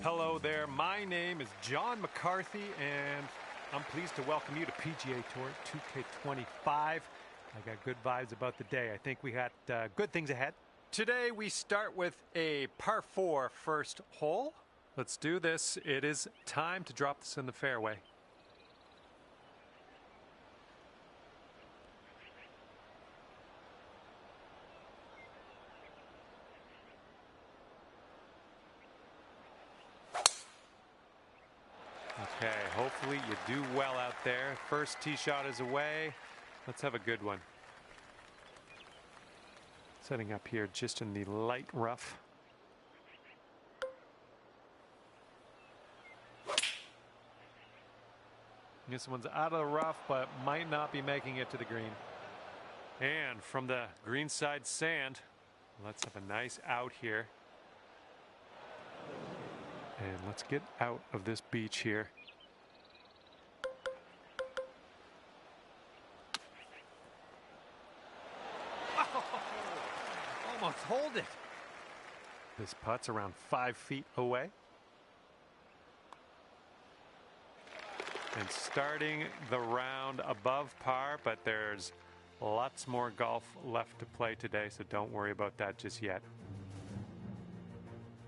Hello there, my name is John McCarthy, and I'm pleased to welcome you to PGA Tour 2K25. I got good vibes about the day. I think we got good things ahead. Today we start with a par 4 first hole. Let's do this. It is time to drop this in the fairway. Okay, hopefully you do well out there. First tee shot is away. Let's have a good one. Setting up here just in the light rough. This one's out of the rough, but might not be making it to the green. And from the greenside sand, let's have a nice out here. And let's get out of this beach here. Oh, almost hold it. This putt's around 5 feet away. And starting the round above par, but there's lots more golf left to play today, so don't worry about that just yet.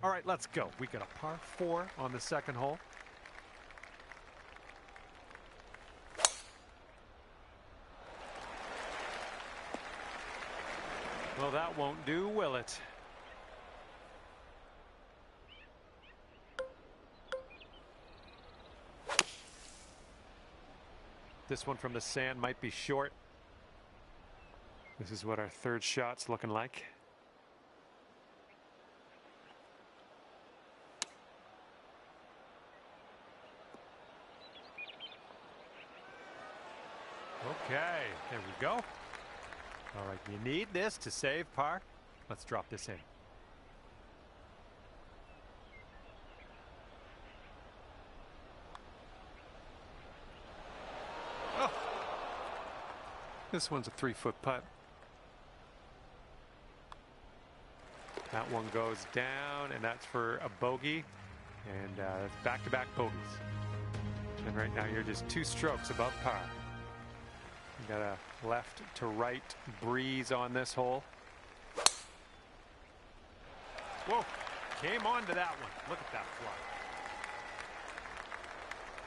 All right, let's go. We got a par 4 on the second hole. Well, that won't do, will it? This one from the sand might be short. This is what our third shot's looking like. Okay, there we go. All right, you need this to save par. Let's drop this in. Oh. This one's a 3-foot putt. That one goes down, and that's for a bogey. And that's back-to-back bogeys. And right now you're just 2 strokes above par. You got a left to right breeze on this hole. Whoa, came onto that one. Look at that fly.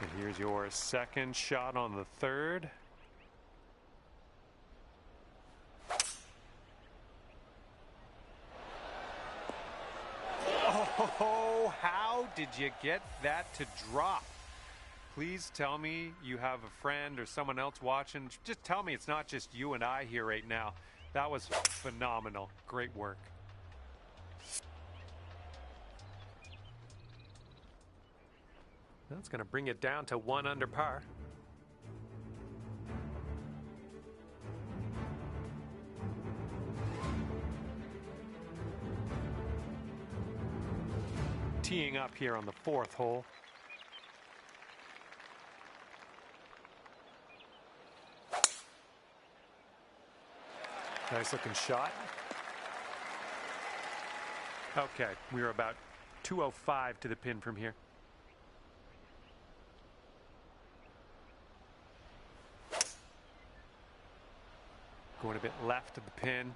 And here's your second shot on the third. Oh, how did you get that to drop? Please tell me you have a friend or someone else watching. Just tell me it's not just you and I here right now. That was phenomenal. Great work. That's going to bring it down to 1 under par. Teeing up here on the 4th hole. Nice looking shot. Okay, we are about 205 to the pin from here. Going a bit left of the pin.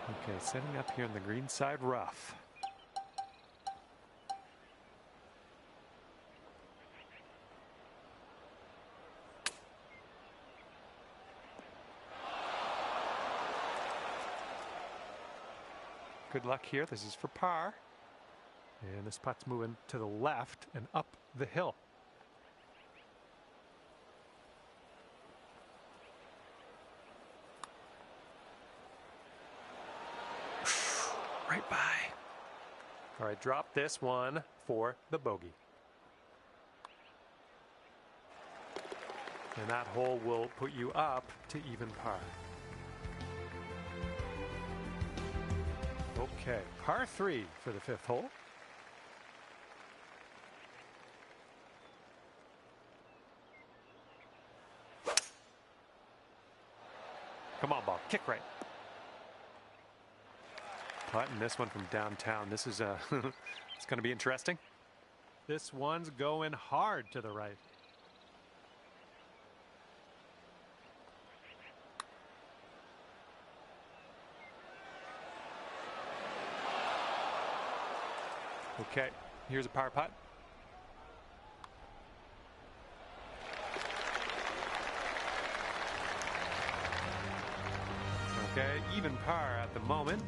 Okay, setting up here on the green side rough. Good luck here. This is for par. And this putt's moving to the left and up the hill. Right by. All right, drop this one for the bogey. And that hole will put you up to even par. Okay, par 3 for the 5th hole. Come on, ball. Kick right. Putting this one from downtown. This is a It's going to be interesting. This one's going hard to the right. Okay, here's a par putt. Okay, even par at the moment.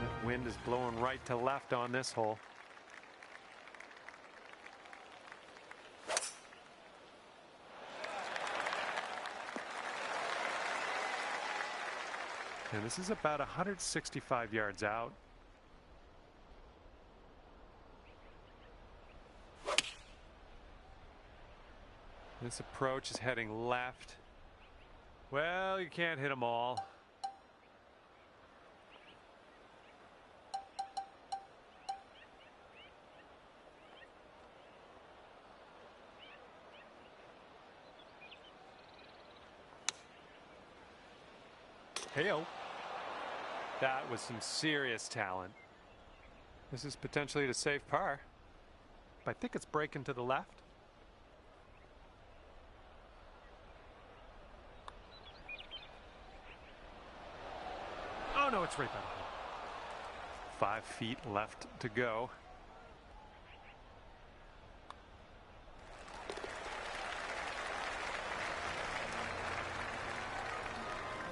That wind is blowing right to left on this hole. And this is about 165 yards out. This approach is heading left. Well, you can't hit them all. Hey-o. That was some serious talent. This is potentially to save par. But I think it's breaking to the left. Oh no, it's right by the hole. 5 feet left to go.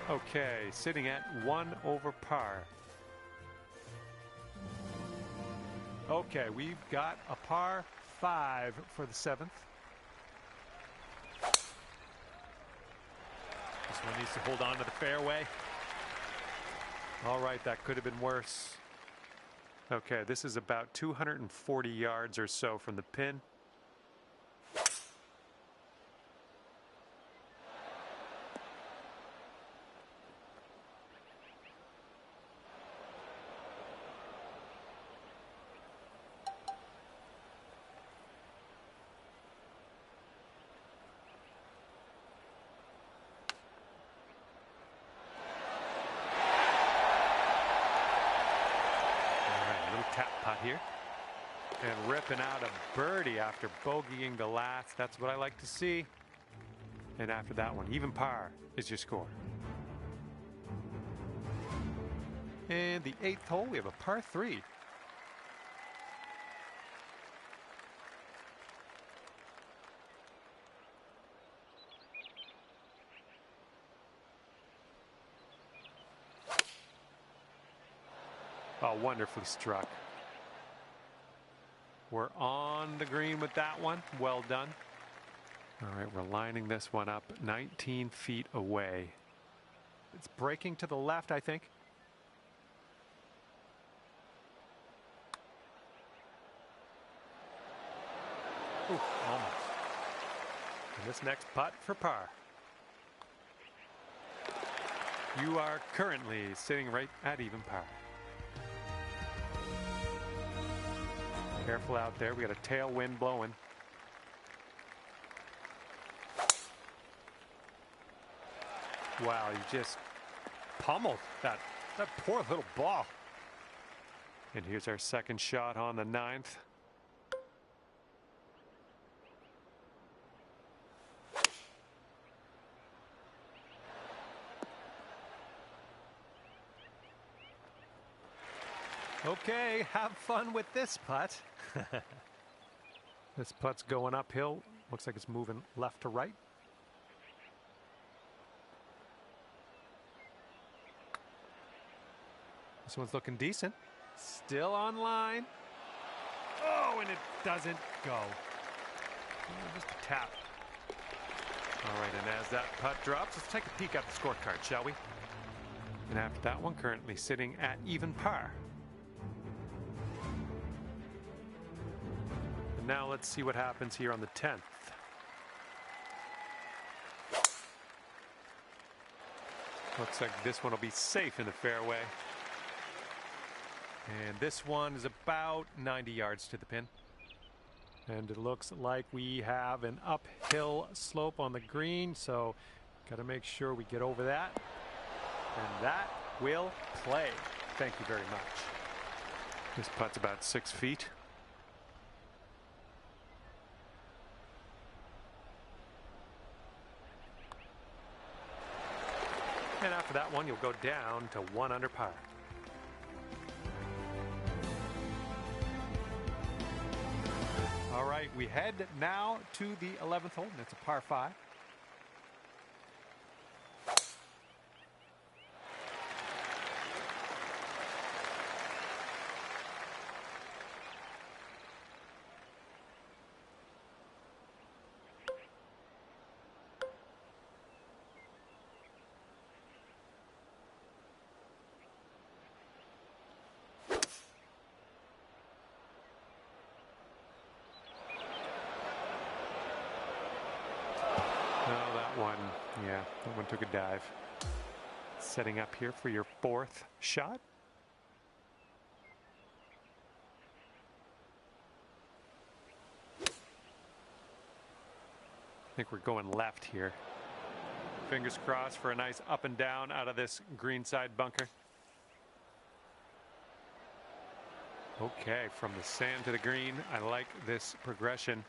Okay, sitting at 1 over par. Okay, we've got a par 5 for the 7th. This one needs to hold on to the fairway. All right, that could have been worse. Okay, this is about 240 yards or so from the pin. Tap putt here, and ripping out a birdie after bogeying the last. That's what I like to see. And after that one, even par is your score. And the 8th hole, we have a par 3. Oh, wonderfully struck. We're on the green with that one. Well done. All right, we're lining this one up 19 feet away. It's breaking to the left, I think. Ooh, almost. And this next putt for par. You are currently sitting right at even par. Careful out there. We got a tailwind blowing. Wow, you just pummeled that poor little ball. And here's our second shot on the 9th. Okay, have fun with this putt. This putt's going uphill. Looks like it's moving left to right. This one's looking decent. Still on line. Oh, and it doesn't go. Oh, just a tap. All right, and as that putt drops, let's take a peek at the scorecard, shall we? And after that one, currently sitting at even par. Now let's see what happens here on the 10th. Looks like this one will be safe in the fairway. And this one is about 90 yards to the pin. And it looks like we have an uphill slope on the green, so got to make sure we get over that. And that will play. Thank you very much. This putt's about 6 feet. And after that one, you'll go down to 1 under par. All right, we head now to the 11th hole, and it's a par 5. Yeah, that one took a dive. Setting up here for your 4th shot. I think we're going left here. Fingers crossed for a nice up and down out of this greenside bunker. Okay, from the sand to the green, I like this progression.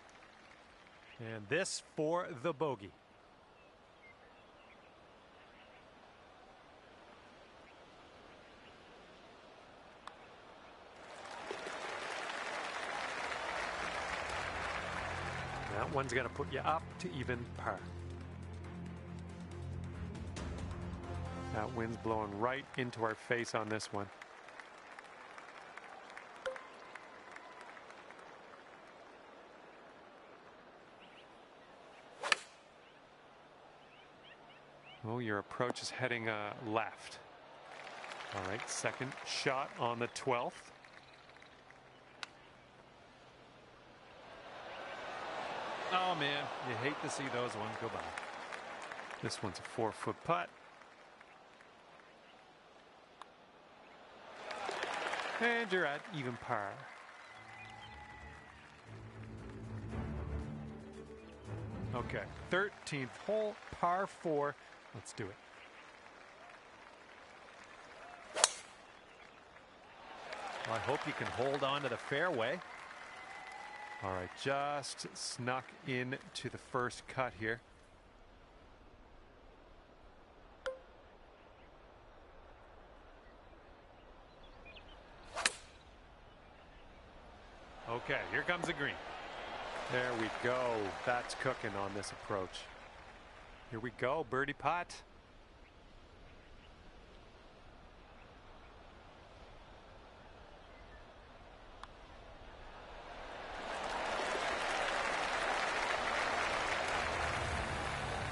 And this for the bogey. That one's going to put you up to even par. That wind's blowing right into our face on this one. Oh, your approach is heading left. All right, second shot on the 12th. Oh man, you hate to see those ones go by. This one's a 4-foot putt. And you're at even par. Okay, 13th hole, par 4. Let's do it. Well, I hope you can hold on to the fairway. All right, just snuck in to the first cut here. Okay, here comes the green. There we go. That's cooking on this approach. Here we go, birdie putt.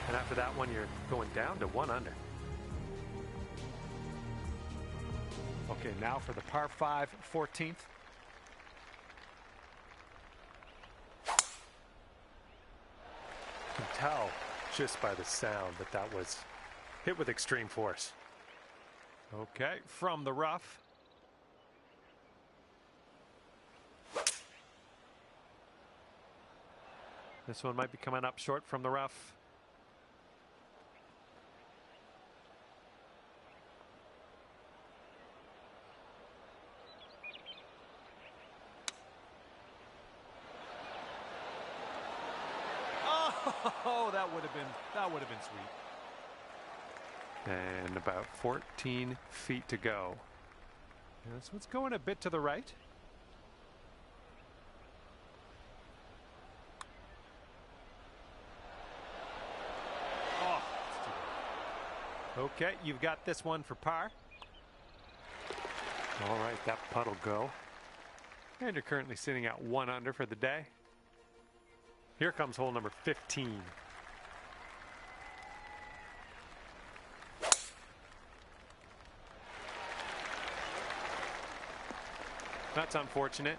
And after that one, you're going down to 1 under. Okay, now for the par 5, 14th. You can tell just by the sound that that was hit with extreme force. Okay, from the rough. This one might be coming up short from the rough. Oh, that would have been sweet. And about 14 feet to go. Yeah, this one's going a bit to the right. Oh, okay, you've got this one for par. All right, that putt will go. And you're currently sitting at 1 under for the day. Here comes hole number 15. That's unfortunate.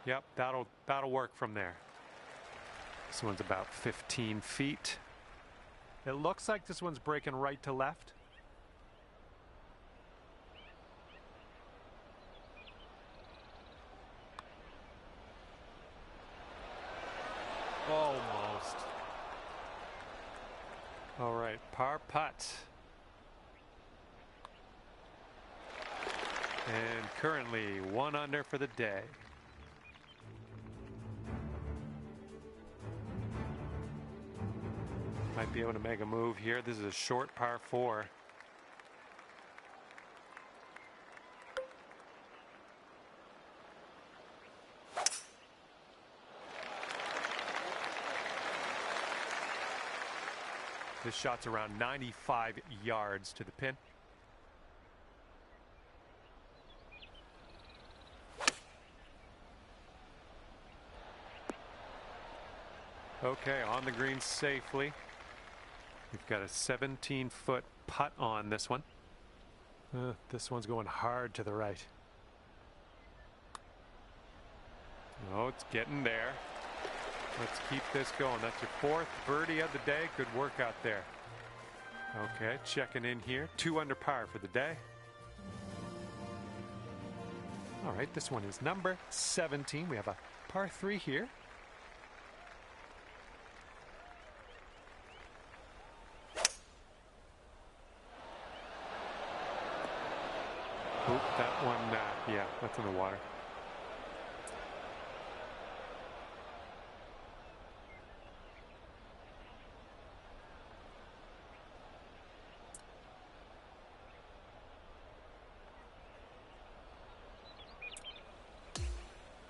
Yep, that'll work from there. This one's about 15 feet. It looks like this one's breaking right to left. Almost. All right, par putt. And currently 1 under for the day. Might be able to make a move here. This is a short par 4. This shot's around 95 yards to the pin. Okay, on the green safely. We've got a 17-foot putt on this one. This one's going hard to the right. Oh, it's getting there. Let's keep this going. That's your 4th birdie of the day. Good work out there. Okay, checking in here. 2 under par for the day. All right, this one is number 17. We have a par 3 here. Oop, that one, yeah, that's in the water.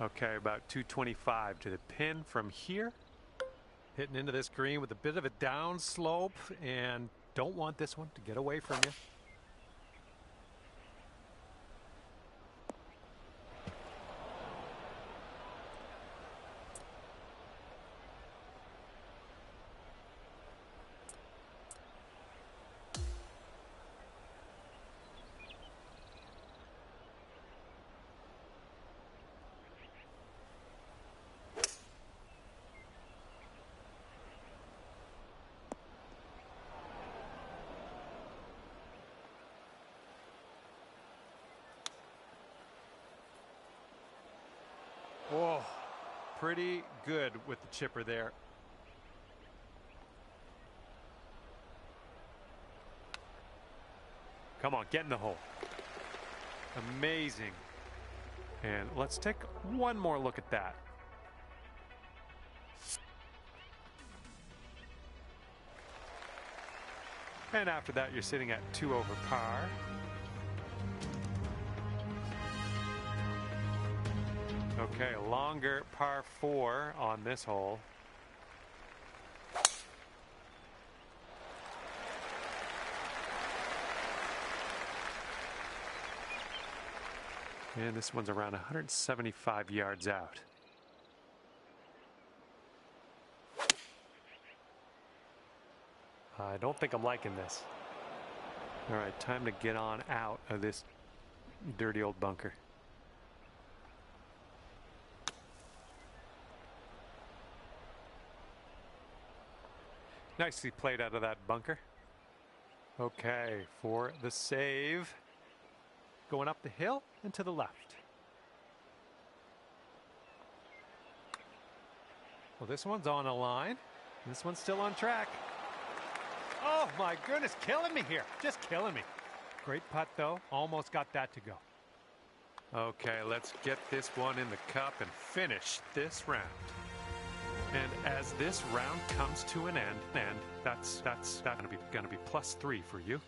Okay, about 225 to the pin from here. Hitting into this green with a bit of a down slope, and don't want this one to get away from you. Oh, pretty good with the chipper there. Come on, get in the hole. Amazing. And let's take one more look at that. And after that, you're sitting at 2 over par. Okay, a longer par 4 on this hole. And this one's around 175 yards out. I don't think I'm liking this. All right, time to get on out of this dirty old bunker. Nicely played out of that bunker. Okay, for the save. Going up the hill and to the left. Well, this one's on a line. This one's still on track. Oh my goodness, killing me here. Just killing me. Great putt though. Almost got that to go. Okay, let's get this one in the cup and finish this round. And as this round comes to an end, and that's gonna be +3 for you.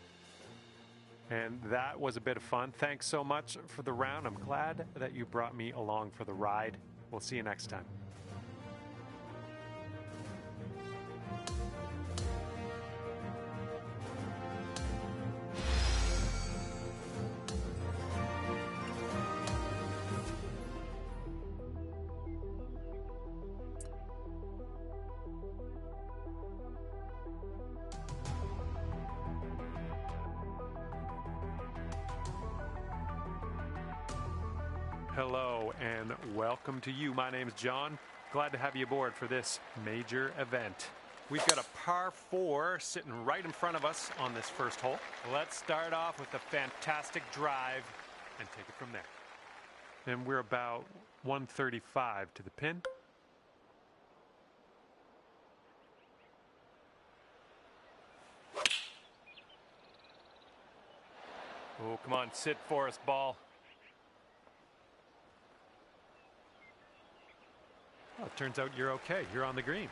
And that was a bit of fun. Thanks so much for the round. I'm glad that you brought me along for the ride. We'll see you next time. Hello and welcome to you. My name is John. Glad to have you aboard for this major event. We've got a par 4 sitting right in front of us on this first hole. Let's start off with a fantastic drive and take it from there. And we're about 135 to the pin. Oh, come on, sit for us, ball. Well, it turns out you're okay. You're on the green.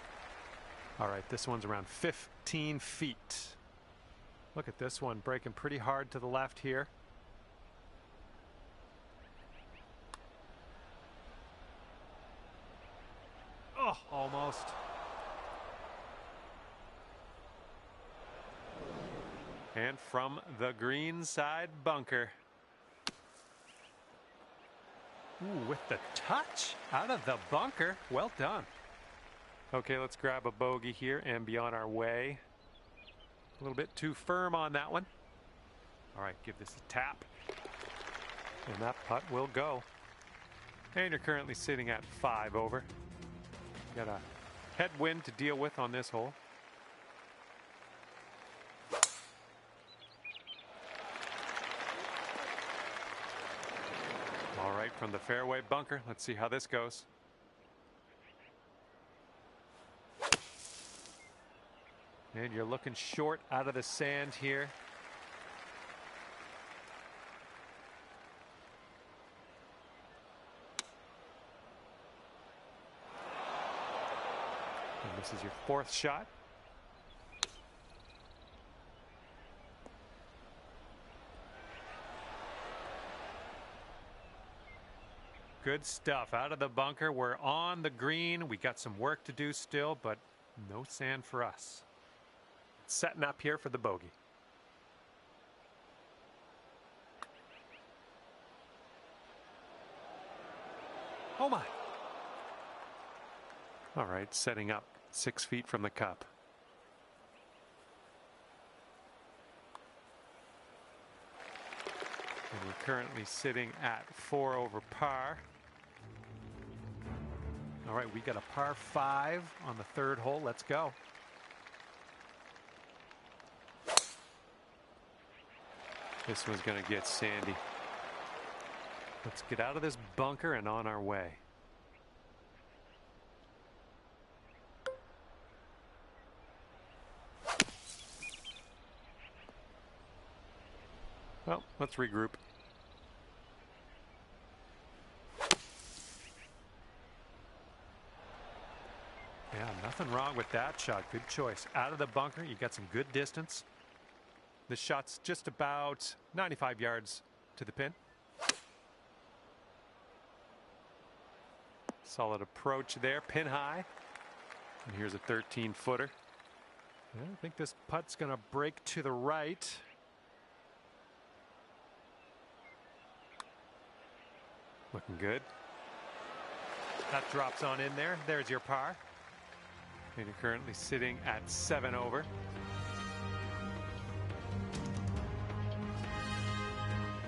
All right, this one's around 15 feet. Look at this one, breaking pretty hard to the left here. Oh, almost. And from the green side bunker. Ooh, with the touch out of the bunker. Well done. Okay, let's grab a bogey here and be on our way. A little bit too firm on that one. All right, give this a tap. And that putt will go. And you're currently sitting at 5 over. Got a headwind to deal with on this hole. All right, from the fairway bunker, let's see how this goes. And you're looking short out of the sand here. And this is your 4th shot. Good stuff out of the bunker. We're on the green. We got some work to do still, but no sand for us. Setting up here for the bogey. Oh my. All right, setting up 6 feet from the cup. And we're currently sitting at 4 over par. All right, we got a par 5 on the 3rd hole. Let's go. This one's going to get sandy. Let's get out of this bunker and on our way. Well, let's regroup. Yeah, nothing wrong with that shot. Good choice. Out of the bunker, you got some good distance. This shot's just about 95 yards to the pin. Solid approach there, pin high. And here's a 13-footer. I think this putt's going to break to the right. Looking good. That drops on in there. There's your par. And you're currently sitting at 7 over.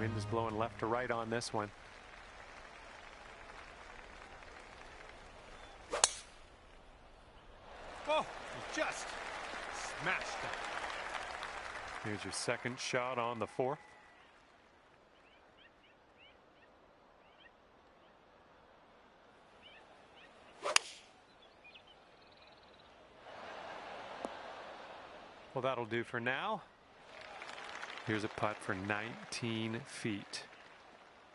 Wind is blowing left to right on this one. Oh, just smashed it. Here's your 2nd shot on the 4th. Well, that'll do for now. Here's a putt for 19 feet.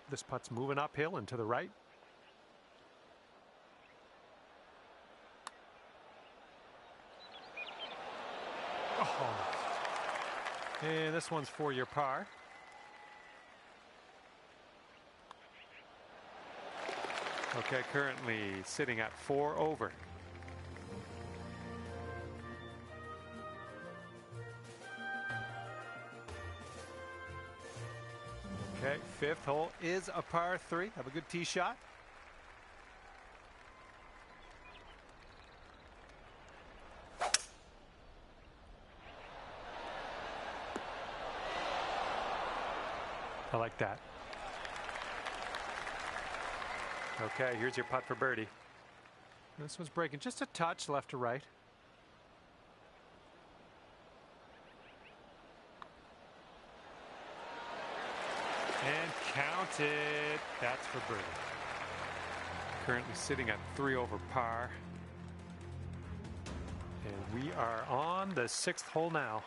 This putt's moving uphill and to the right. Oh. And this one's for your par. Okay, currently sitting at 4 over. Okay, 5th hole is a par 3. Have a good tee shot. I like that. Okay, here's your putt for birdie. This one's breaking just a touch left to right. And count it. That's for birdie. Currently sitting at 3 over par. And we are on the 6th hole now.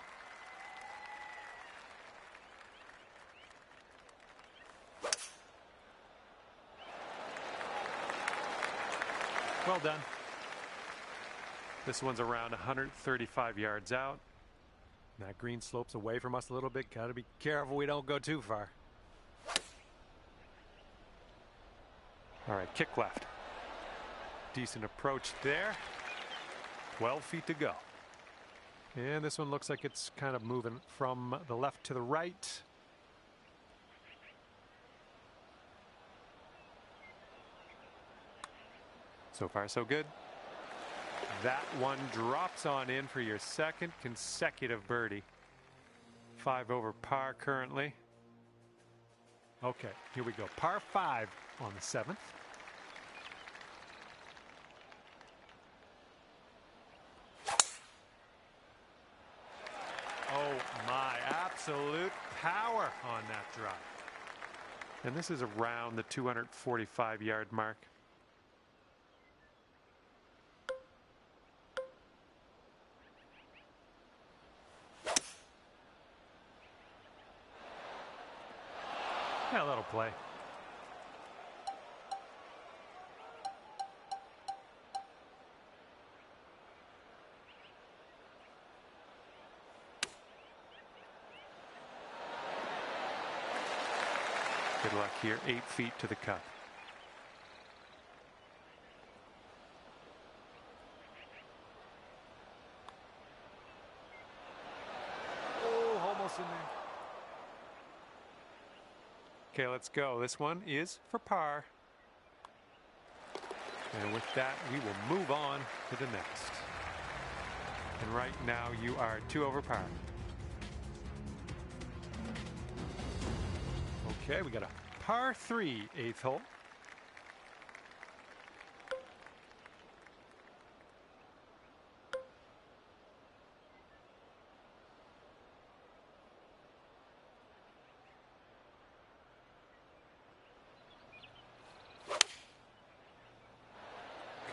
Well done. This one's around 135 yards out. That green slopes away from us a little bit. Got to be careful we don't go too far. All right, kick left. Decent approach there. 12 feet to go. And this one looks like it's kind of moving from the left to the right. So far, so good. That one drops on in for your second consecutive birdie. 5 over par currently. Okay, here we go. Par 5 on the 7th. Oh my, absolute power on that drive. And this is around the 245-yard mark. Yeah, that'll play. Good luck here. 8 feet to the cup. Oh, almost in there. Okay, let's go. This one is for par. And with that, we will move on to the next. And right now, you are 2 over par. Okay, we got a par 3, 8th hole.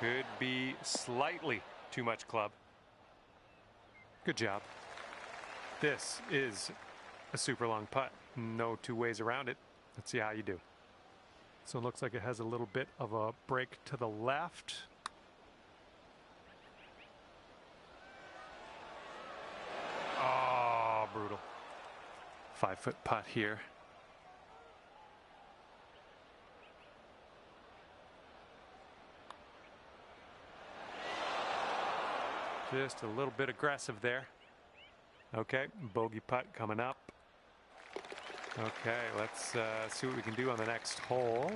Could be slightly too much club. Good job. This is a super long putt. No two ways around it. Let's see how you do. So it looks like it has a little bit of a break to the left. Oh, brutal. 5-foot putt here. Just a little bit aggressive there. Okay, bogey putt coming up. Okay, let's see what we can do on the next hole.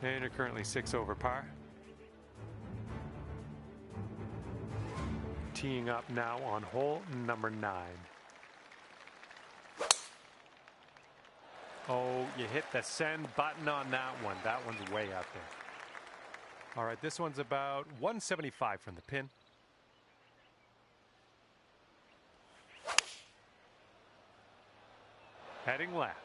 And you're currently 6 over par. Teeing up now on hole number 9. Oh, you hit the send button on that one. That one's way out there. All right, this one's about 175 from the pin. Heading left.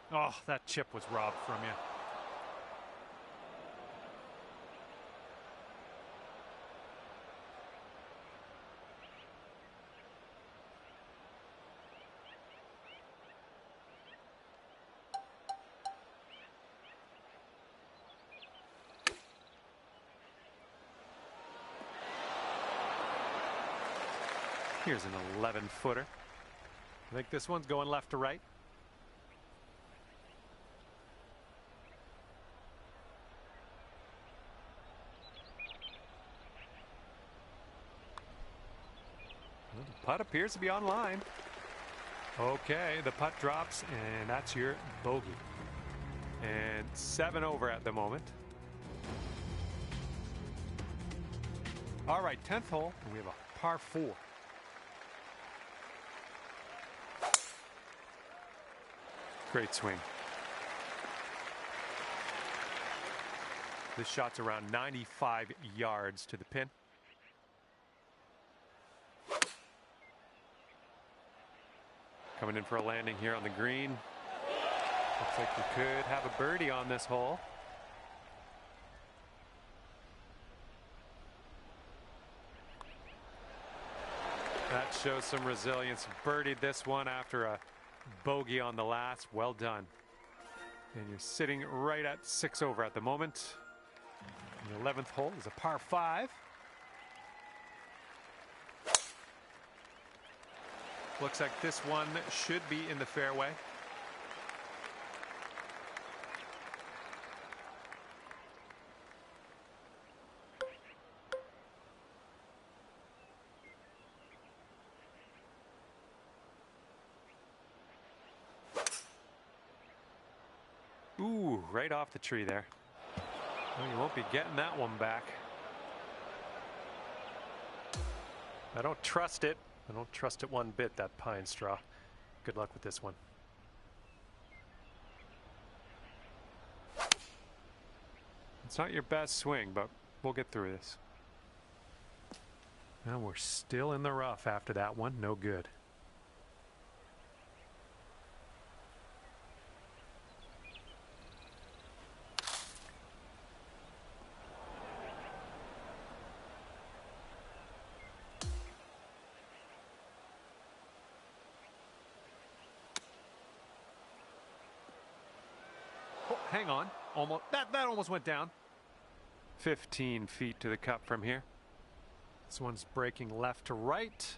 Oh, that chip was robbed from you. Here's an 11-footer. I think this one's going left to right. The putt appears to be on line. Okay, the putt drops, and that's your bogey. And 7 over at the moment. All right, 10th hole, and we have a par 4. Great swing. This shot's around 95 yards to the pin. Coming in for a landing here on the green. Looks like we could have a birdie on this hole. That shows some resilience. Birdied this one after a bogey on the last. Well done. And you're sitting right at 6 over at the moment. The 11th hole is a par 5. Looks like this one should be in the fairway. Ooh, right off the tree there. Well, you won't be getting that one back. I don't trust it. I don't trust it one bit, that pine straw. Good luck with this one. It's not your best swing, but we'll get through this. Now we're still in the rough after that one. No good. Hang on, almost that almost went down. 15 feet to the cup from here. This one's breaking left to right.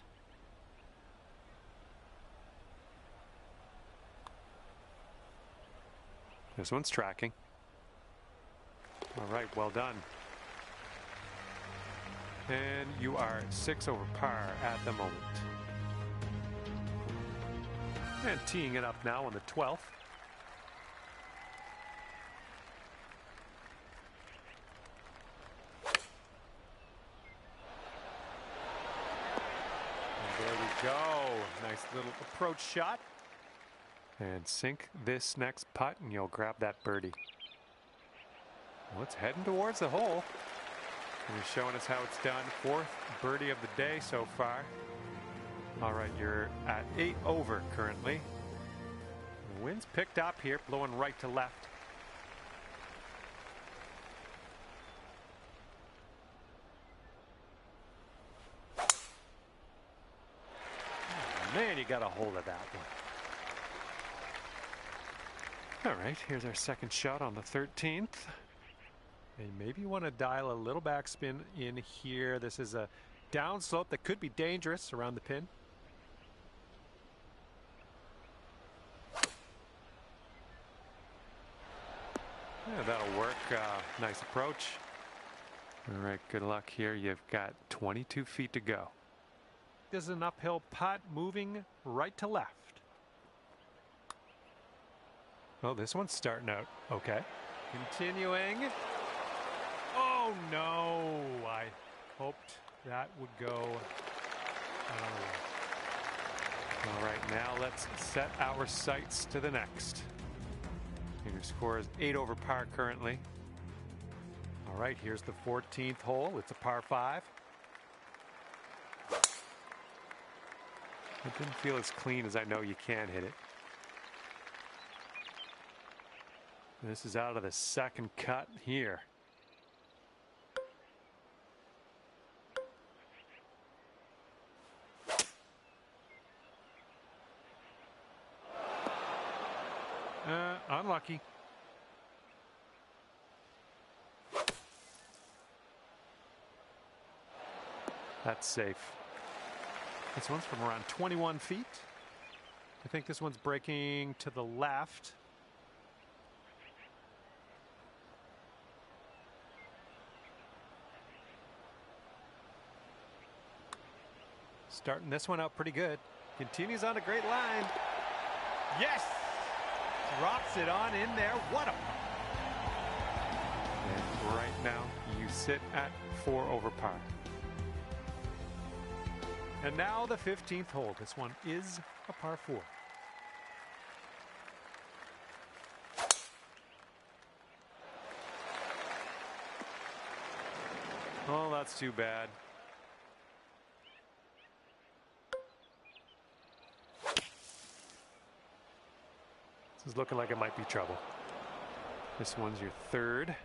This one's tracking. All right, well done. And you are 6 over par at the moment. And teeing it up now on the 12th. Go. Nice little approach shot. And sink this next putt and you'll grab that birdie. Well, it's heading towards the hole. And you're showing us how it's done. 4th birdie of the day so far. All right, you're at 8 over currently. The wind's picked up here, blowing right to left. Man, you got a hold of that one. All right, here's our second shot on the 13th. And maybe you want to dial a little backspin in here. This is a downslope that could be dangerous around the pin. Yeah, that'll work. Nice approach. All right, good luck here. You've got 22 feet to go. This is an uphill putt moving right to left. Oh, this one's starting out okay. Continuing. Oh no, I hoped that would go. All right, now let's set our sights to the next. And your score is 8 over par currently. All right, here's the 14th hole. It's a par 5. It didn't feel as clean as I know you can hit it. This is out of the second cut here. Unlucky. That's safe. This one's from around 21 feet. I think this one's breaking to the left. Starting this one out pretty good. Continues on a great line. Yes! Drops it on in there. What a... And right now, you sit at 4 over par. And now the 15th hole. This one is a par 4. Oh, that's too bad. This is looking like it might be trouble. This one's your third.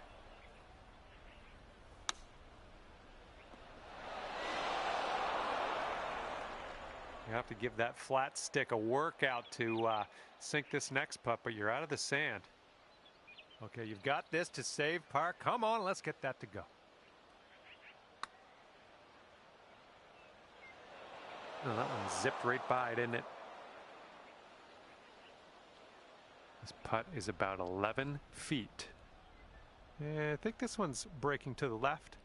You have to give that flat stick a workout to sink this next putt, but you're out of the sand. Okay, you've got this to save par. Come on, let's get that to go. Oh, that one zipped right by, didn't it? This putt is about 11 feet. Yeah, I think this one's breaking to the left.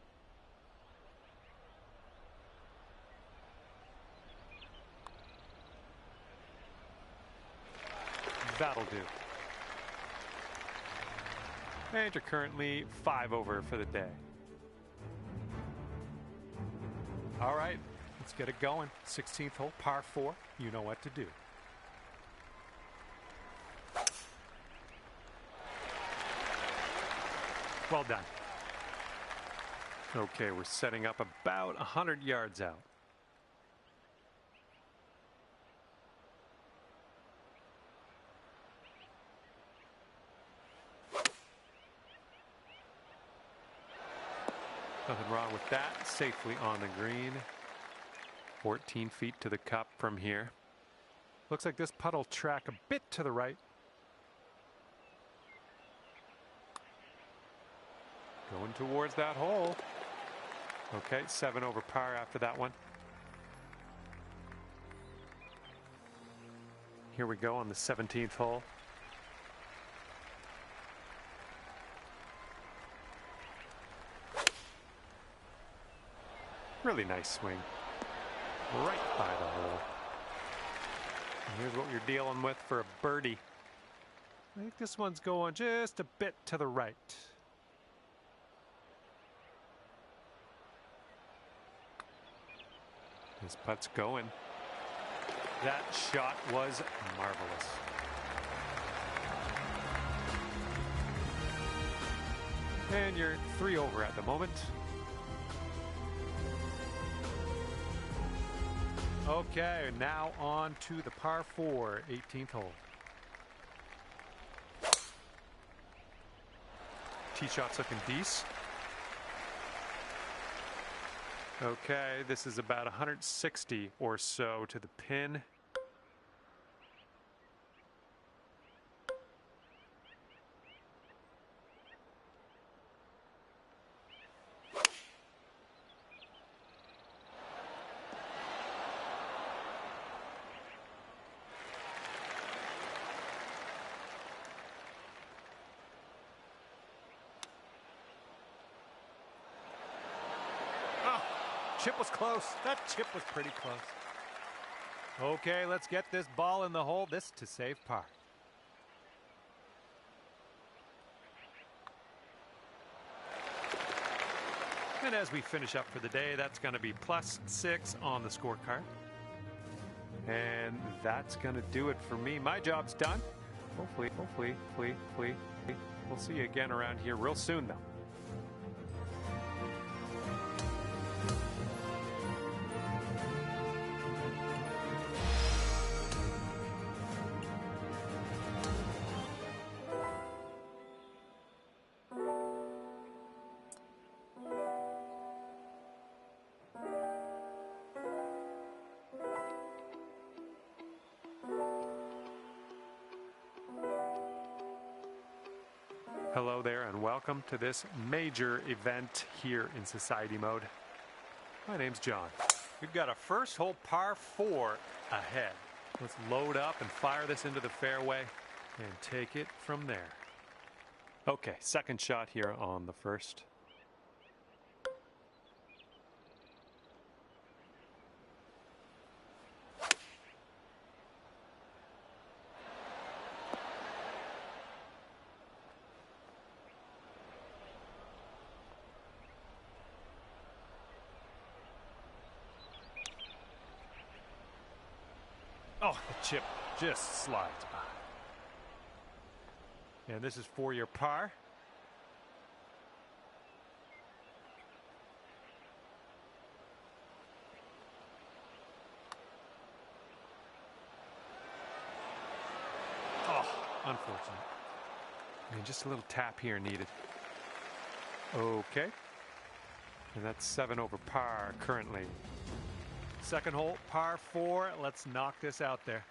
That'll do. And you're currently 5 over for the day. All right, let's get it going. 16th hole, par 4. You know what to do. Well done. Okay, we're setting up about 100 yards out. Nothing wrong with that. Safely on the green. 14 feet to the cup from here. Looks like this putt will track a bit to the right. Going towards that hole. Okay, 7 over par after that one. Here we go on the 17th hole. Really nice swing. Right by the hole. And here's what you're dealing with for a birdie. I think this one's going just a bit to the right. This putt's going. That shot was marvelous. And you're 3 over at the moment. Okay, now on to the par 4, 18th hole. Tee shot's looking decent. Okay, this is about 160 or so to the pin. Chip was close. That chip was pretty close. Okay, let's get this ball in the hole. This to save par. And as we finish up for the day, that's going to be +6 on the scorecard. And that's going to do it for me. My job's done. Hopefully, we'll see you again around here real soon, though. Hello there and welcome to this major event here in Society Mode. My name's John. We've got a first hole par 4 ahead. Let's load up and fire this into the fairway and take it from there. Okay, second shot here on the first. Oh, the chip just slides by. And this is for your par. Unfortunate. And just a little tap here needed. Okay. And that's 7 over par currently. Second hole, par 4. Let's knock this out there.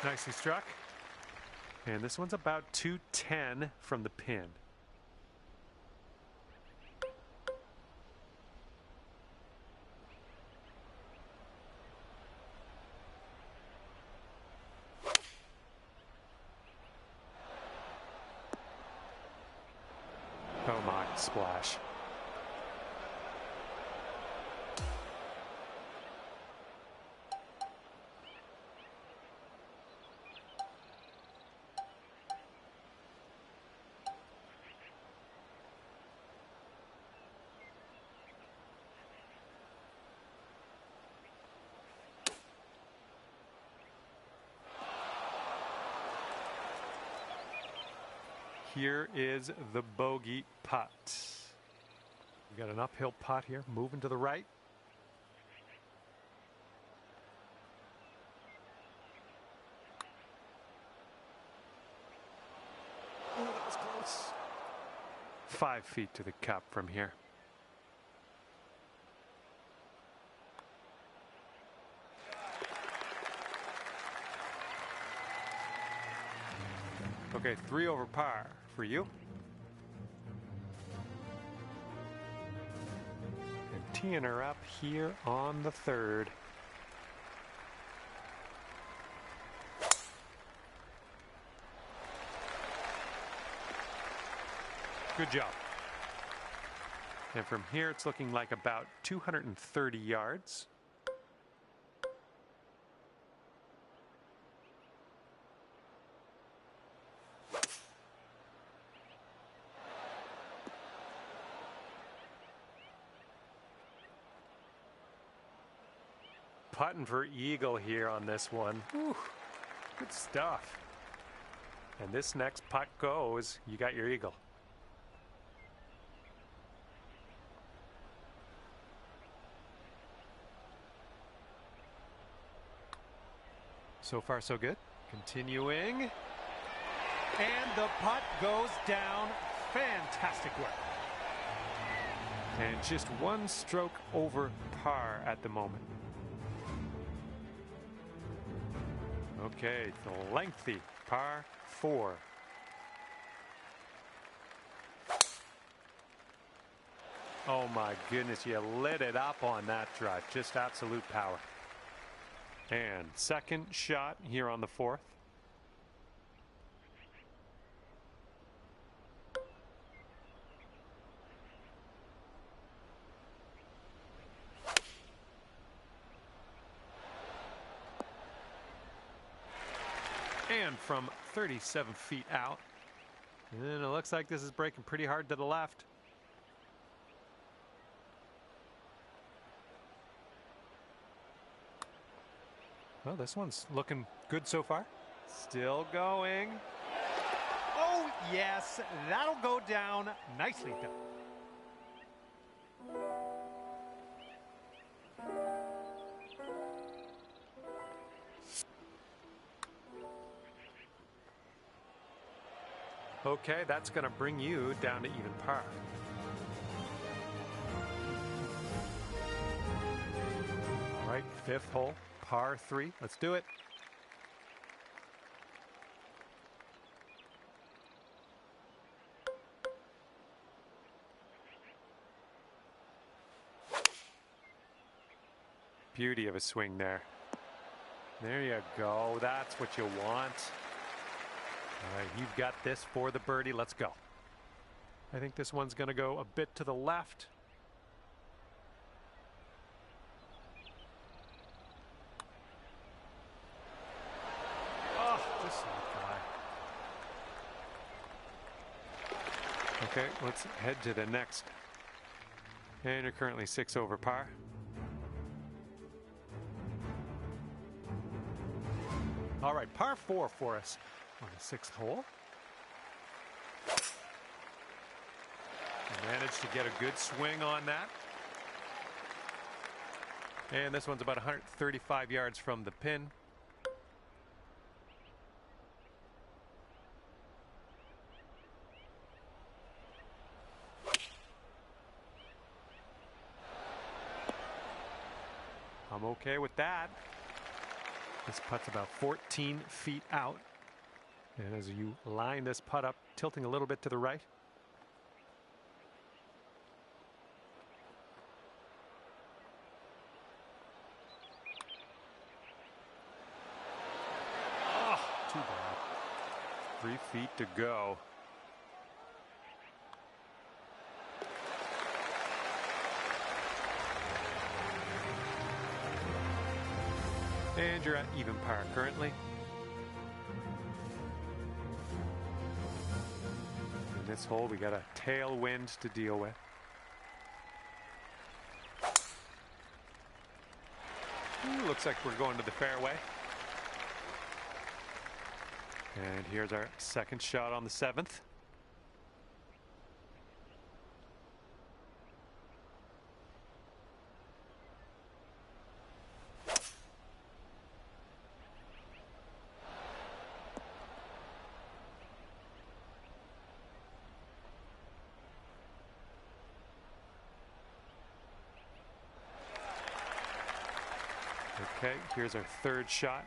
Nicely struck. And this one's about 210 from the pin. Oh my, splash. Here is the bogey putt. We got an uphill putt here, moving to the right. Oh, that was close. 5 feet to the cup from here. Okay, 3 over par for you. And teeing her up here on the 3rd. Good job. And from here, it's looking like about 230 yards. Putting for eagle here on this one. Whew, good stuff. And this next putt goes, you got your eagle. So far, so good. Continuing. And the putt goes down. Fantastic work. And just 1 stroke over par at the moment. Okay, the lengthy par 4. Oh my goodness, you lit it up on that drive. Just absolute power. And second shot here on the 4th. And from 37 feet out. And it looks like this is breaking pretty hard to the left. Well, this one's looking good so far. Still going. Oh, yes, that'll go down. Nicely done. Okay, that's going to bring you down to even par. All right, 5th hole, par 3. Let's do it. Beauty of a swing there. There you go. That's what you want. All right, you've got this for the birdie. Let's go. I think this one's going to go a bit to the left. Oh, just fly. Okay, let's head to the next. And you're currently 6 over par. All right, par 4 for us on the 6th hole. Managed to get a good swing on that. And this one's about 135 yards from the pin. I'm okay with that. This putt's about 14 feet out. And as you line this putt up, tilting a little bit to the right. Oh, too bad. 3 feet to go. And you're at even par currently. In this hole, we got a tailwind to deal with. Ooh, looks like we're going to the fairway. And here's our second shot on the 7th. Okay, here's our third shot.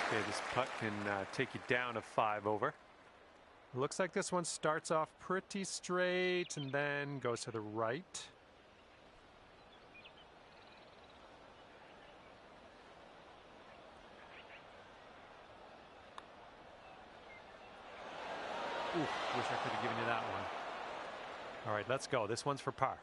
Okay, this putt can take you down to 5 over. Looks like this one starts off pretty straight and then goes to the right. Ooh, wish I could have given you that one. All right, let's go. This one's for par.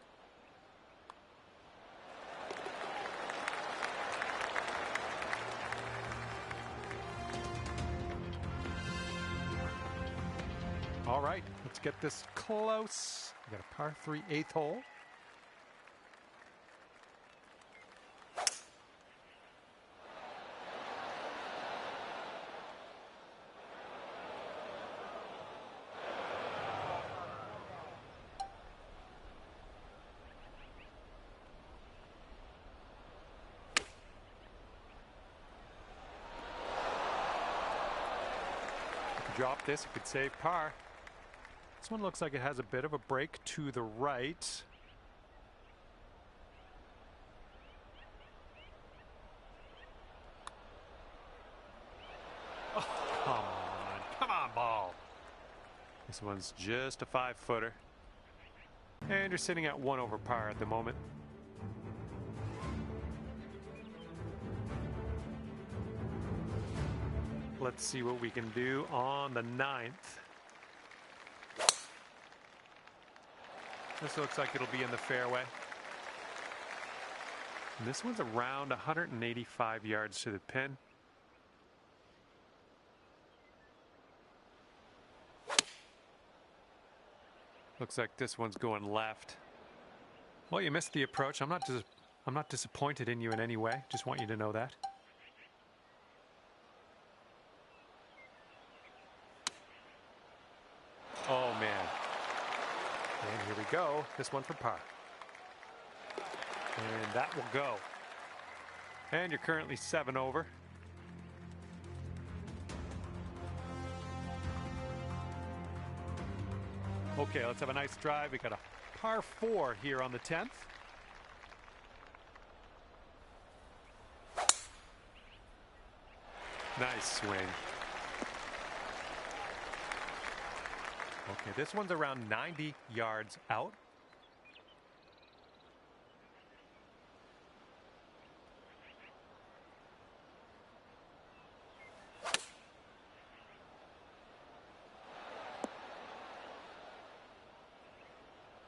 All right, let's get this close. We got a par 3 8th hole. Drop this, it could save par. This one looks like it has a bit of a break to the right. Oh, come on, ball. This one's just a 5-footer. And you're sitting at 1 over par at the moment. Let's see what we can do on the 9th. This looks like it'll be in the fairway. And this one's around 185 yards to the pin. Looks like this one's going left. Well, you missed the approach. I'm not disappointed in you in any way. Just want you to know that. Oh, man. And here we go. This one for par. And that will go. And you're currently 7 over. Okay, let's have a nice drive. We got a par 4 here on the 10th. Nice swing. Okay, this one's around 90 yards out.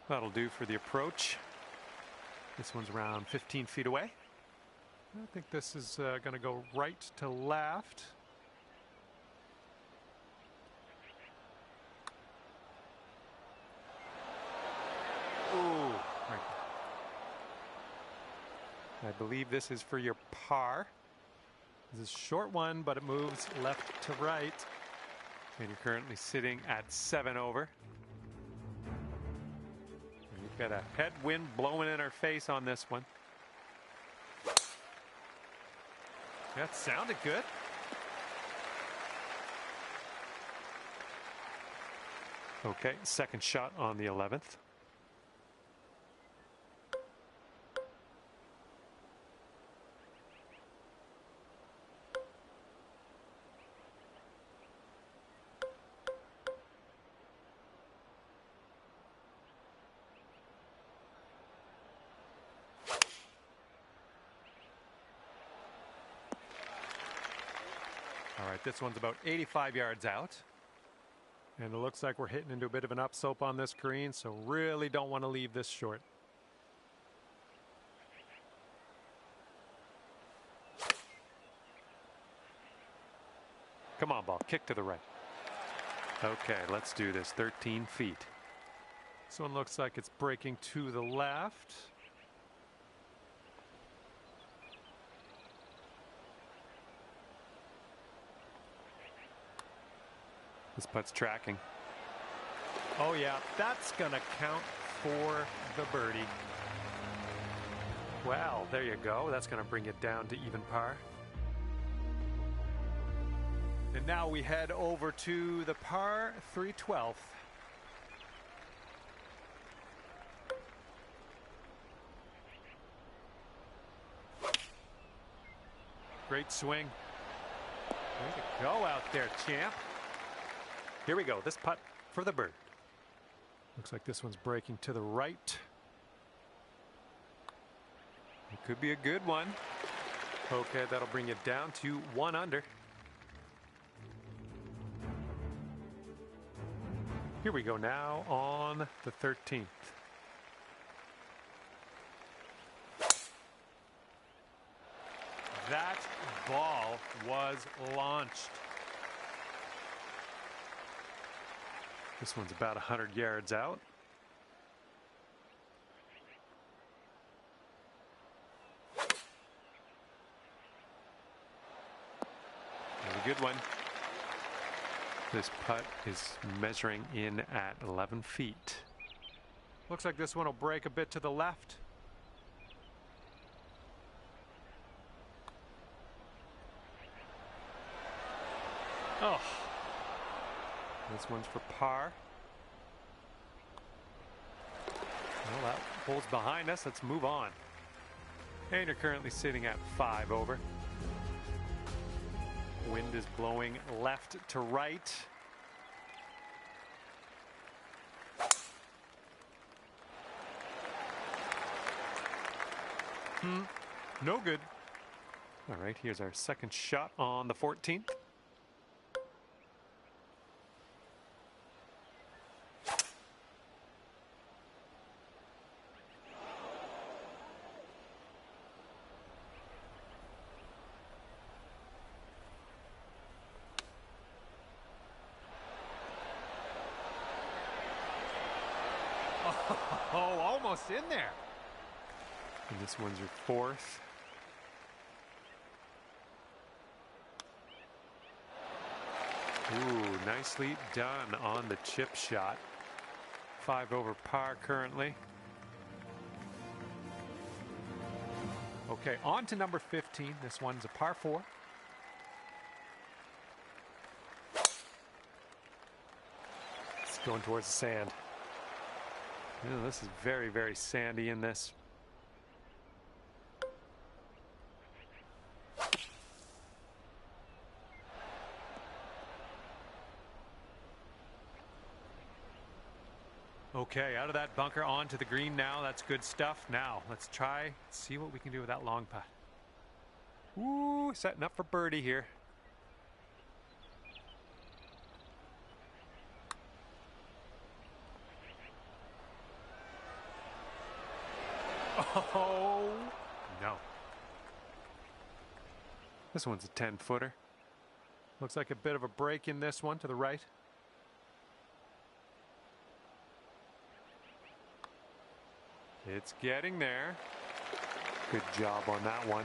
That'll do for the approach. This one's around 15 feet away. I think this is going to go right to left. Ooh, I believe this is for your par. This is a short one, but it moves left to right. And you're currently sitting at 7 over. And you've got a headwind blowing in our face on this one. That sounded good. Okay, second shot on the 11th. All right, this one's about 85 yards out. And it looks like we're hitting into a bit of an upslope on this green, so really don't want to leave this short. Come on, ball, kick to the right. Okay, let's do this. 13 feet. This one looks like it's breaking to the left. This putt's tracking. Oh yeah, that's gonna count for the birdie. Well, there you go. That's gonna bring it down to even par. And now we head over to the par 3/12. Great swing. Way to go out there, champ. Here we go. This putt for the bird. Looks like this one's breaking to the right. It could be a good one. Okay, that'll bring it down to 1 under. Here we go now on the 13th. That ball was launched. This one's about 100 yards out. That's a good one. This putt is measuring in at 11 feet. Looks like this one will break a bit to the left. Oh. This one's for par. Well, that hole's behind us. Let's move on. And you're currently sitting at 5 over. Wind is blowing left to right. No good. All right, here's our second shot on the 14th. Oh, almost in there. And this one's your 4th. Ooh, nicely done on the chip shot. 5 over par currently. Okay, on to number 15. This one's a par 4. It's going towards the sand. Yeah, this is very, very sandy in this. Okay, out of that bunker onto the green now. That's good stuff. Now, let's try, see what we can do with that long putt. Ooh, setting up for birdie here. Oh, no. This one's a 10-footer. Looks like a bit of a break in this one to the right. It's getting there. Good job on that one.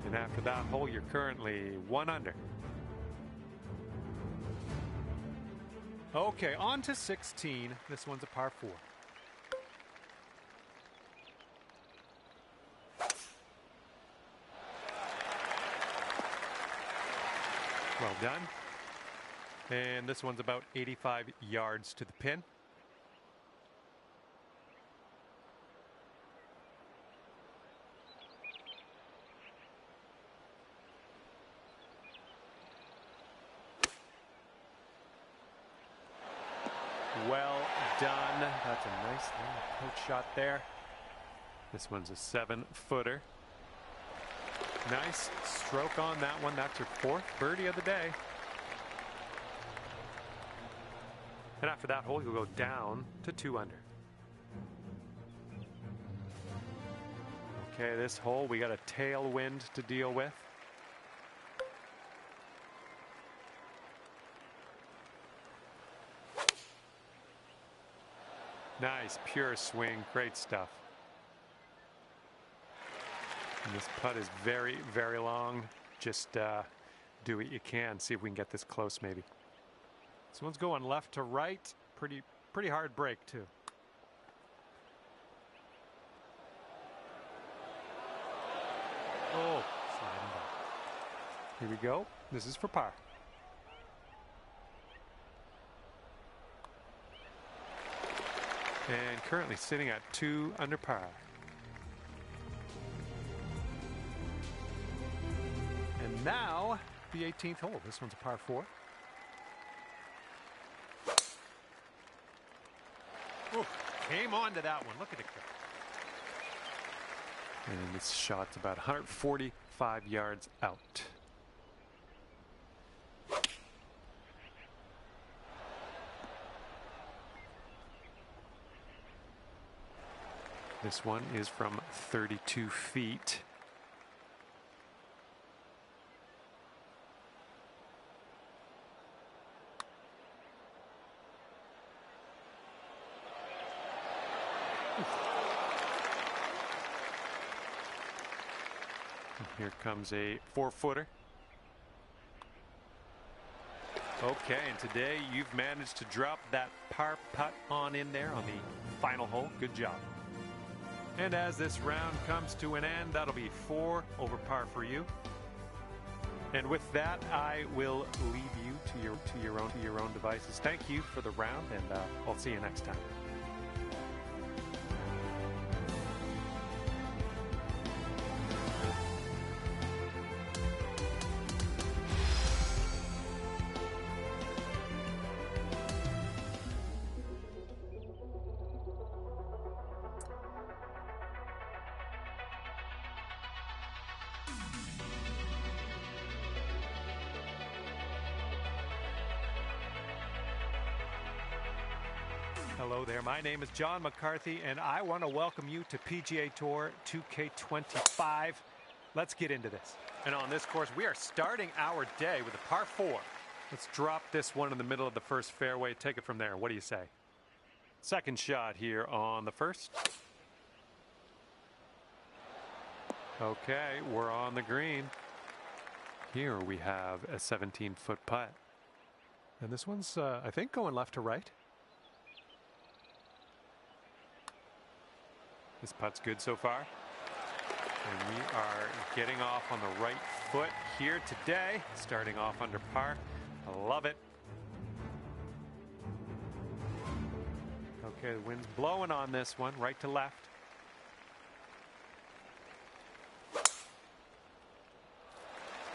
And after that hole, you're currently 1 under. Okay, on to 16. This one's a par 4. Well done. And this one's about 85 yards to the pin. Well done. That's a nice little approach shot there. This one's a 7-footer. Nice stroke on that one. That's your 4th birdie of the day. And after that hole, you'll go down to 2 under. Okay, this hole, we got a tailwind to deal with. Nice, pure swing. Great stuff. And this putt is very, very long. Just do what you can. See if we can get this close, maybe. This one's going left to right. Pretty hard break, too. Oh, sliding back. Here we go. This is for par. And currently sitting at 2 under par. And now the 18th hole. This one's a par 4. Ooh, came on to that one. Look at it go. And this shot's about 145 yards out. This one is from 32 feet. Here comes a 4-footer. Okay, and today you've managed to drop that par putt on in there on the final hole. Good job. And as this round comes to an end, that'll be 4 over par for you. And with that, I will leave you to your own devices. Thank you for the round, and I'll see you next time. Hello there, my name is John McCarthy, and I want to welcome you to PGA Tour 2K25. Let's get into this. And on this course, we are starting our day with a par 4. Let's drop this one in the middle of the first fairway, take it from there. What do you say? Second shot here on the first. Okay, we're on the green. Here we have a 17-foot putt. And this one's, I think, going left to right. This putt's good so far. And we are getting off on the right foot here today, starting off under par. I love it. Okay, the wind's blowing on this one, right to left.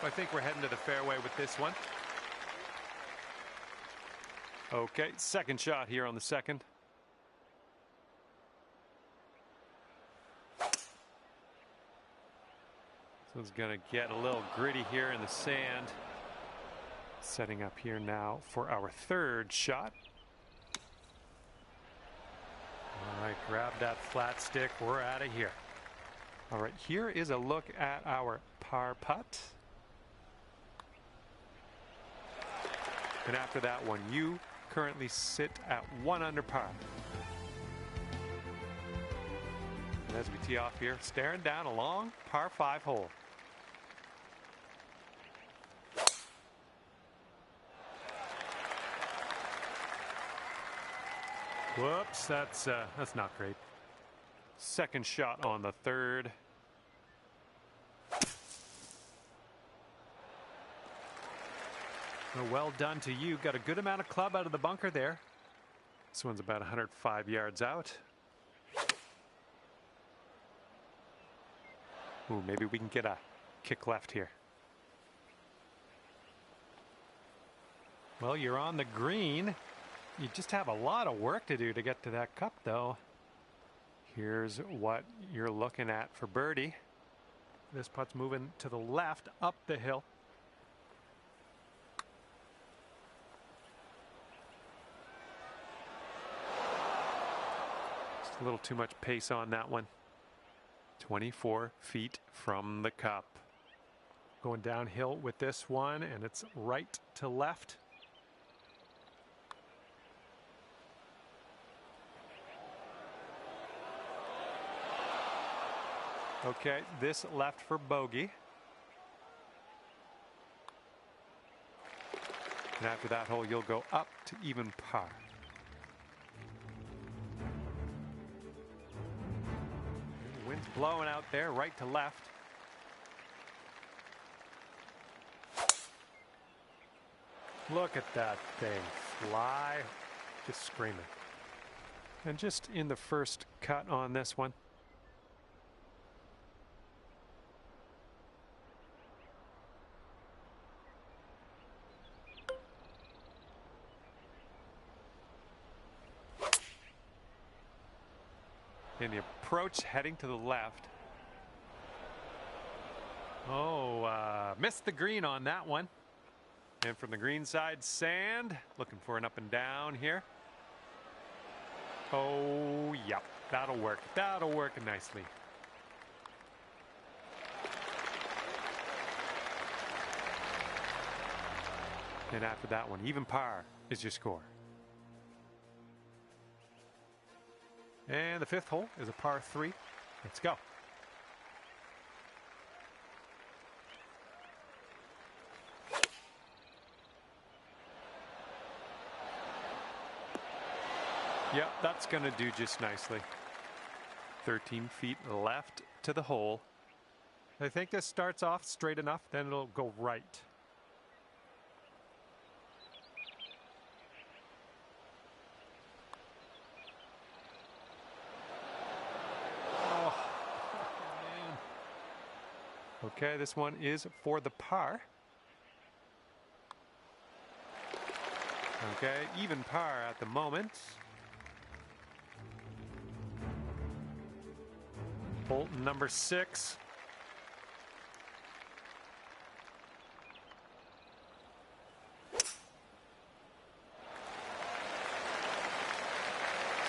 I think we're heading to the fairway with this one. Okay, second shot here on the second. So it's going to get a little gritty here in the sand. Setting up here now for our third shot. All right, grab that flat stick. We're out of here. All right, here is a look at our par putt. And after that one, you currently sit at 1 under par. And as we tee off here, staring down a long par 5 hole. Whoops, that's not great. Second shot on the third. Well done to you. Got a good amount of club out of the bunker there. This one's about 105 yards out. Ooh, maybe we can get a kick left here. Well, you're on the green. You just have a lot of work to do to get to that cup, though. Here's what you're looking at for birdie. This putt's moving to the left up the hill. Just a little too much pace on that one. 24 feet from the cup. Going downhill with this one, and it's right to left. Okay, this left for bogey. And after that hole, you'll go up to even par. Wind's blowing out there, right to left. Look at that thing fly, just screaming. And just in the first cut on this one. In the approach, heading to the left. Oh, missed the green on that one. And from the green side, sand. Looking for an up and down here. Oh, yep, that'll work. That'll work nicely. And after that one, even par is your score. And the fifth hole is a par 3. Let's go. Yep, that's going to do just nicely. 13 feet left to the hole. I think this starts off straight enough, then it'll go right. Okay, this one is for the par. Okay, even par at the moment. Hole number 6.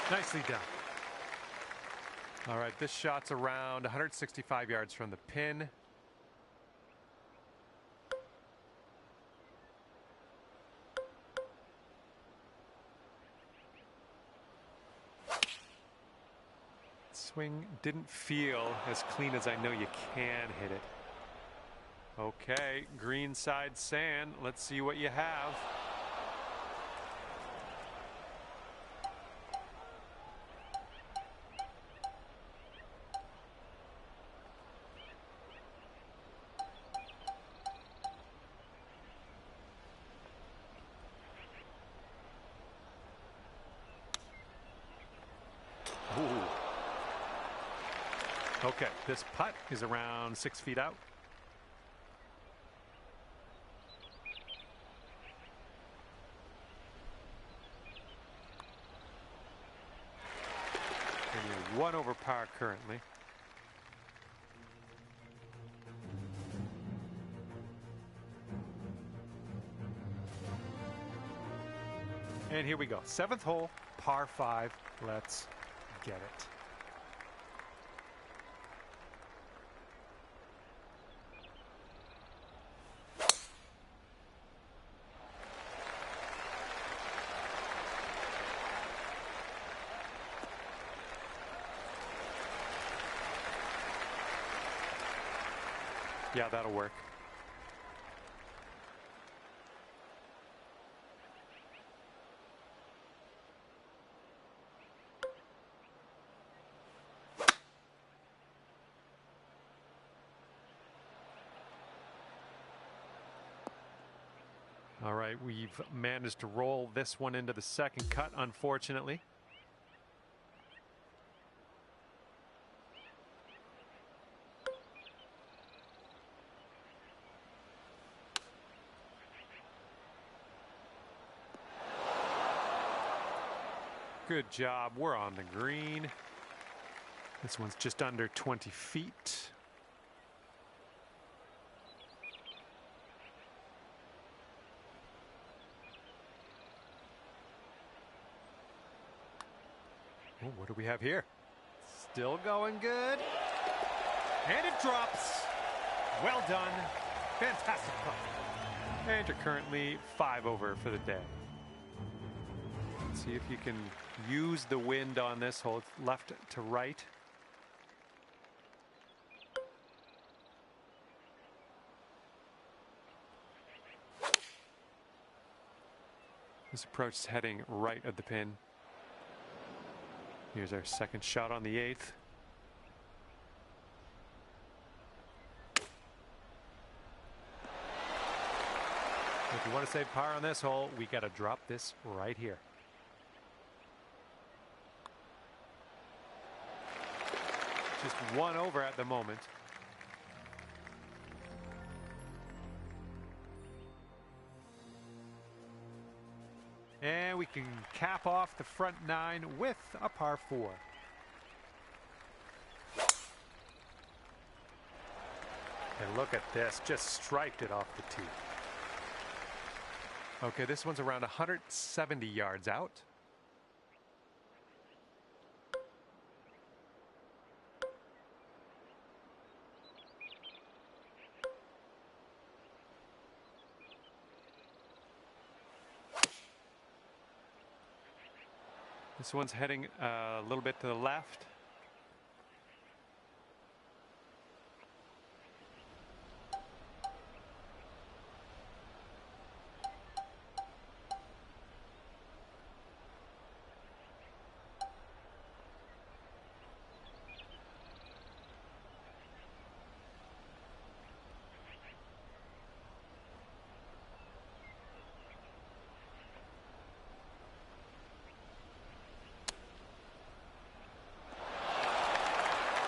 Nicely done. All right, this shot's around 165 yards from the pin. Swing didn't feel as clean as I know you can hit it. Okay, green side sand. Let's see what you have. Ooh. Okay, this putt is around 6 feet out. And you're 1 over par currently. And here we go. 7th hole, par 5. Let's get it. Yeah, that'll work. All right, we've managed to roll this one into the second cut, unfortunately. Good job. We're on the green. This one's just under 20 feet. Oh, what do we have here? Still going good. And it drops. Well done. Fantastic putt. And you're currently 5 over for the day. Let's see if you can use the wind on this hole. It's left to right. This approach is heading right at the pin. Here's our second shot on the 8th. If you want to save par on this hole, we got to drop this right here. Just 1 over at the moment. And we can cap off the front 9 with a par 4. And look at this, just striped it off the tee. Okay, this one's around 170 yards out. This one's heading a little bit to the left.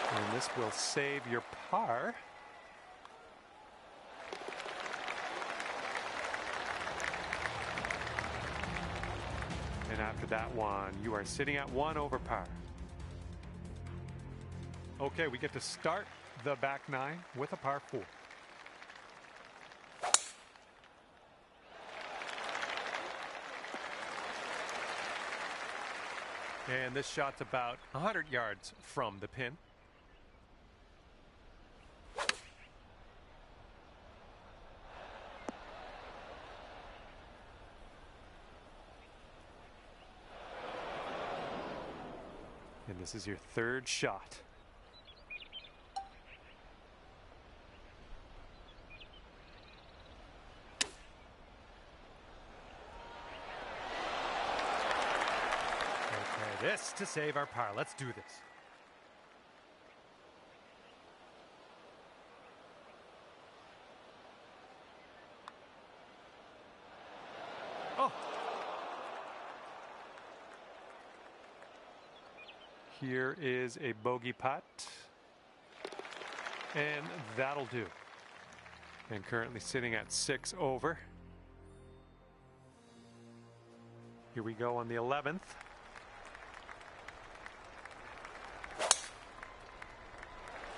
And this will save your par. And after that one, you are sitting at 1 over par. Okay, we get to start the back 9 with a par 4. And this shot's about 100 yards from the pin. And this is your 3rd shot. Okay, this to save our par. Let's do this. Oh! Here is a bogey putt. And that'll do. And currently sitting at 6 over. Here we go on the 11th.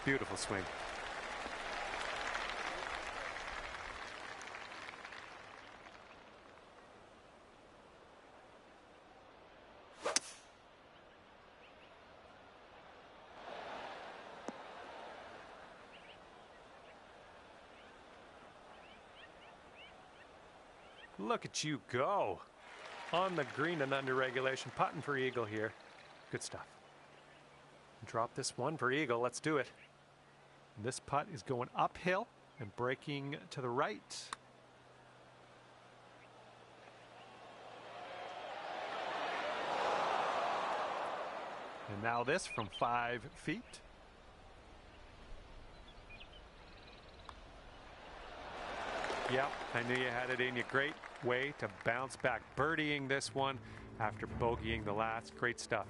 Beautiful swing. Look at you go. On the green and under regulation, putting for eagle here. Good stuff. Drop this one for eagle. Let's do it. This putt is going uphill and breaking to the right. And now this from 5 feet. Yep, I knew you had it in you. Great way to bounce back. Birdieing this one after bogeying the last. Great stuff.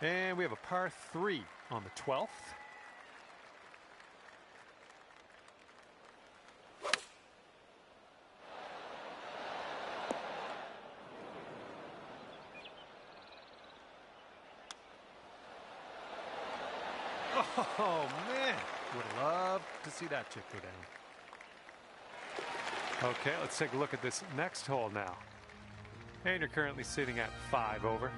And we have a par 3 on the 12th. Oh, man. Would have loved to see that chip go down. Okay, let's take a look at this next hole now. And you're currently sitting at 5 over.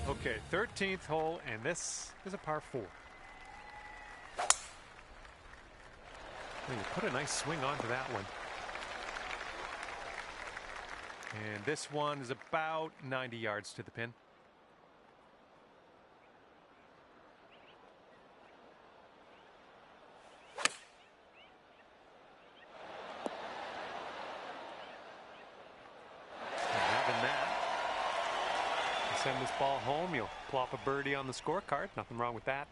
Okay, 13th hole, and this is a par 4. And you put a nice swing onto that one. And this one is about 90 yards to the pin. Send this ball home, you'll plop a birdie on the scorecard. Nothing wrong with that.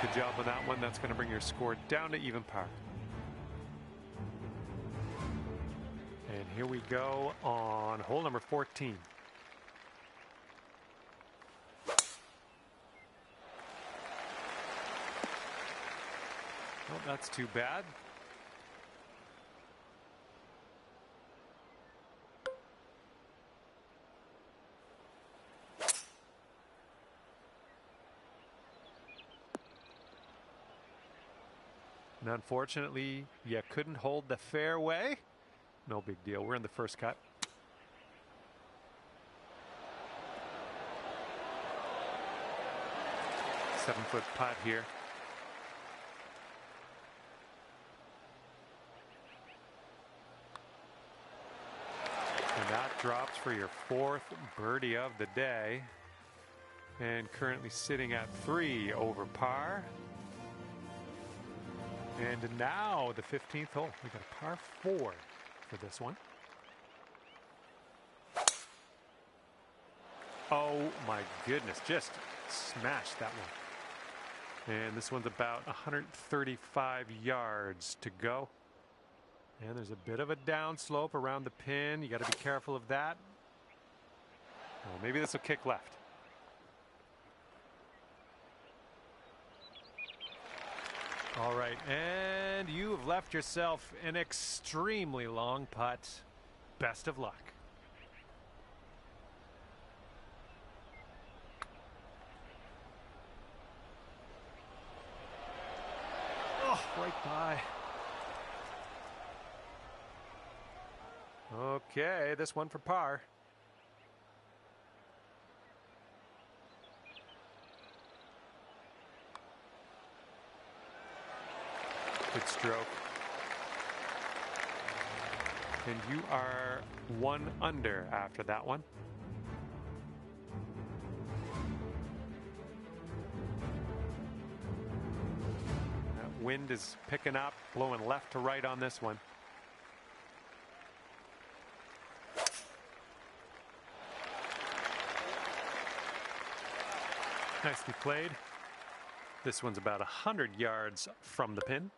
Good job on that one. That's going to bring your score down to even par. And here we go on hole number 14. Well, that's too bad. And unfortunately, you couldn't hold the fairway. No big deal. We're in the first cut. Seven-foot putt here. And that drops for your 4th birdie of the day. And currently sitting at 3 over par. And now the 15th hole. We got a par 4 for this one. Oh my goodness, just smashed that one. And this one's about 135 yards to go. And there's a bit of a downslope around the pin. You got to be careful of that. Well, maybe this will kick left. All right, and you've left yourself an extremely long putt. Best of luck. Oh, right by. Okay, this one for par. Good stroke. And you are 1 under after that one. That wind is picking up, blowing left to right on this one. Nicely played. This one's about 100 yards from the pin.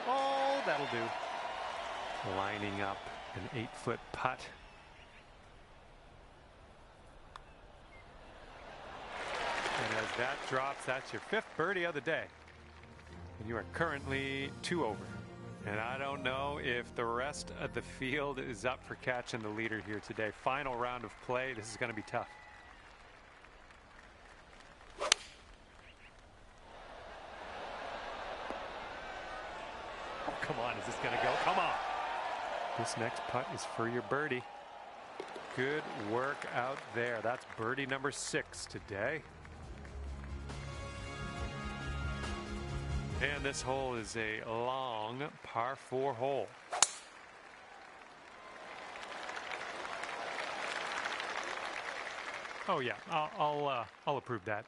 Oh, that'll do. Lining up an 8-foot putt. And as that drops, that's your 5th birdie of the day. And you are currently 2 over. And I don't know if the rest of the field is up for catching the leader here today. Final round of play. This is going to be tough. Come on, is this going to go? Come on. This next putt is for your birdie. Good work out there. That's birdie number 6 today. And this hole is a long par 4 hole. Oh yeah, I'll approve that.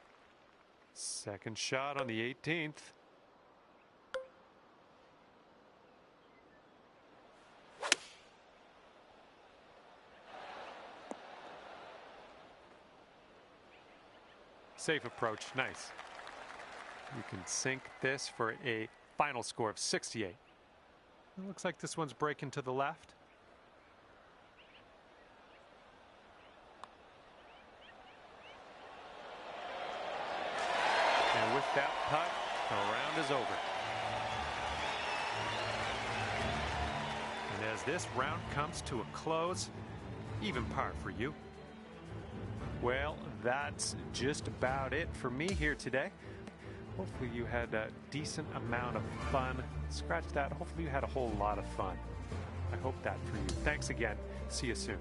Second shot on the 18th. Safe approach, nice. You can sink this for a final score of 68. It looks like this one's breaking to the left. And with that putt, the round is over. And as this round comes to a close, even par for you. Well, that's just about it for me here today. Hopefully you had a decent amount of fun. Scratch that. Hopefully you had a whole lot of fun. I hope that for you. Thanks again. See you soon.